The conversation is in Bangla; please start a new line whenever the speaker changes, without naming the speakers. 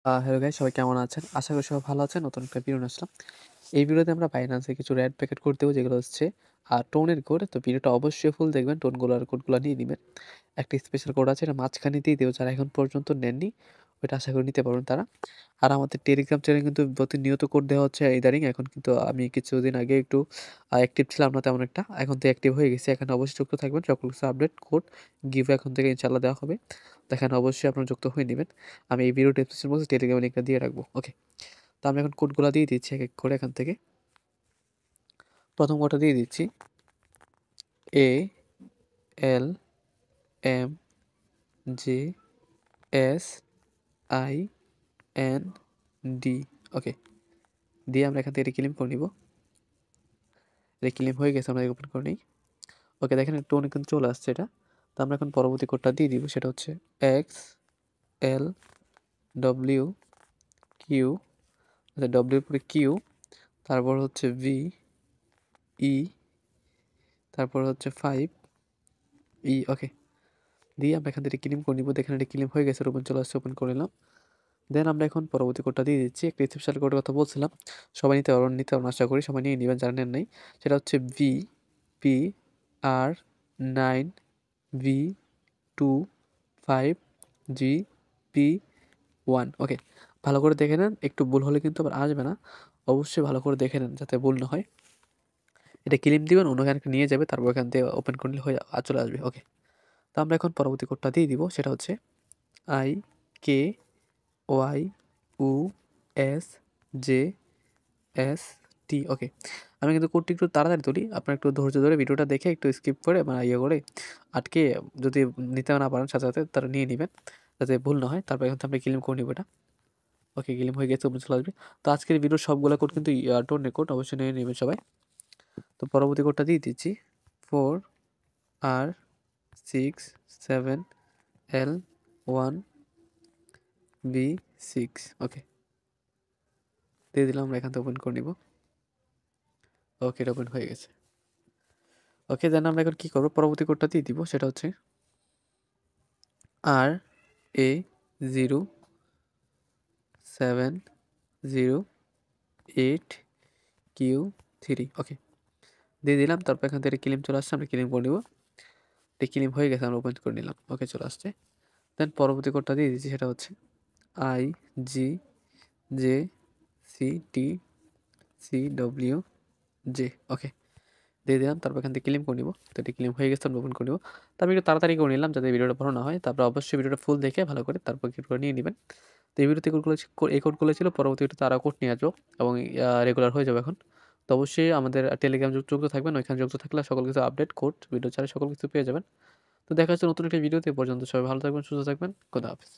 হ্যালো গাইস, সবাই কেমন আছেন? আশা করি সবাই ভালো আছেন। নতুন একটা ভিডিও নিয়ে আসলাম। এই ভিডিওতে আমরা Binance এর কিছু রেড প্যাকেট কোড দেবো, যেগুলো হচ্ছে টোনের কোড। তো ভিডিওটা অবশ্যই ফুল দেখবেন। টোনগুলো আর কোডগুলো নিয়ে নিবেন। একটা স্পেশাল কোড আছে, এটা মাঝখানে দিয়ে দেবো। যারা এখন পর্যন্ত নেননি, ওইটা আশা করি নিতে পারবেন তারা। আর আমাদের টেলিগ্রাম চ্যানেলে কিন্তু প্রতিনিয়ত কোড দেওয়া হচ্ছে ইদানিং। এখন কিন্তু আমি কিছুদিন আগে একটু অ্যাক্টিভ ছিলাম না তেমন একটা। এখন তো অ্যাক্টিভ হয়ে গেছি। এখানে অবশ্যই যুক্ত থাকবেন। সকল কিছু আপডেট কোড গিভ এখন থেকে ইনশাআল্লাহ দেওয়া হবে। তো এখানে অবশ্যই আপনারা যুক্ত হয়ে নিবেন। আমি এই ভিডিও ডেসক্রিপশন বক্সে টেলিগ্রামের লিঙ্কটা দিয়ে রাখবো। ওকে। তো আমি এখন কোডগুলো দিয়ে দিচ্ছি এক এক করে এখান থেকে। প্রথম কোডটা দিয়ে দিচ্ছি ALMJSIND। ওকে, দিয়ে আমরা এখান থেকে এটা ক্লেম করে নিব। এটা ক্লেম হয়ে গেছে, আমরা ওপেন করে নিই। ওকে, দেখেন টোনে কিন্তু চলে আসছে এটা। তো আমরা এখন পরবর্তী কোডটা দিয়ে দিব, সেটা হচ্ছে XLWQ, আচ্ছা ডব্লিউর পরে কিউ, তারপর হচ্ছে VE, তারপর হচ্ছে 5E। ওকে, দিয়ে আমরা এখান থেকে ক্লেম করে নিব। দেখেন এটা ক্লেম হয়ে গেছে, ওপেন চলে আসছে, ওপেন করে নিলাম। দেন আমরা এখন পরবর্তী কোডটা দিয়ে দিচ্ছি। একটা স্পেশাল কোডের কথা বলছিলাম, সবাই নিতে পারবেন আশা করি। সবাই নিয়ে নেবেন যারা নেন নাই। সেটা হচ্ছে VPR9V25GP1। ওকে, ভালো করে দেখে নেন। একটু ভুল হলে কিন্তু আবার আসবে না। অবশ্যই ভালো করে দেখে নেন যাতে ভুল না হয়। এটা ক্লেম দিবেন, অন্য এখানে নিয়ে যাবে, তারপর এখান থেকে ওপেন করলে হয়ে চলে আসবে। ওকে, তো আমরা এখন পরবর্তী কোডটা দিয়ে দিব। সেটা হচ্ছে IKYUSJST। ওকে, আমি কিন্তু কোডটি একটু তাড়াতাড়ি তুলি। আপনারা একটু ধৈর্য ধরে ভিডিওটা দেখে একটু স্কিপ করে বা ইয়ে করে আটকে, যদি নিতে না পারেন সাথে সাথে, তারা নিয়ে নেবেন যাতে ভুল না হয়। তারপর এখন আমরা ক্লেম করে নেব এটা। ওকে, ক্লেম হয়ে গেছে, ওপেন চলে আসবে। তো আজকের ভিডিওর সবগুলো কোড কিন্তু টোনের কোড, অবশ্যই নিয়ে নেবেন সবাই। তো পরবর্তী কোডটা দিয়ে দিচ্ছি 4R67L1B6। ওকে, দিয়ে দিলাম। আমরা এখান থেকে ওপেন করে নিব। ওকে, এটা ওপেন হয়ে গেছে। ওকে, দেন আমরা এখন কী করবো, পরবর্তী কোডটা দিয়ে দিব। সেটা হচ্ছে RA07083Q3। ওকে, দিয়ে দিলাম। তারপর এখান থেকে ক্লেম চলে আসছে, আমরা ক্লেম করে নিব। এটা ক্লেম হয়ে গেছে, আমরা ওপেন করে নিলাম। ওকে, চলে আসছে। দেন পরবর্তী কোডটা দিয়ে দিচ্ছি। সেটা হচ্ছে IGJCTCWJ। ওকে, দিয়ে দিলাম। তারপর এখান থেকে ক্লেম করে নিব। তো এটি ক্লেম হয়ে গেছে, আমরা ওপেন করে নিব। তারপর একটু তাড়াতাড়ি করে নিলাম যাতে ভিডিওটা বড় না হয়। তারপর অবশ্যই ভিডিওটা ফুল দেখে ভালো করে তারপর কি করে নিয়ে নেবেন। তো এই ভিডিওতে এই কোডগুলো ছিল। পরবর্তী ভিডিওতে আরও কোড নিয়ে আসবো এবং রেগুলার হয়ে যাবে এখন। তো অবশ্যই আমাদের টেলিগ্রাম যুক্ত থাকবেন। ওইখানে যুক্ত থাকলে সকল কিছু আপডেট, কোড, ভিডিও ছাড়া সকল কিছু পেয়ে যাবেন। তো দেখা হচ্ছে নতুন একটা ভিডিওতে। পর্যন্ত সবাই ভালো থাকবেন, সুস্থ থাকবেন। খোদা হাফেজ।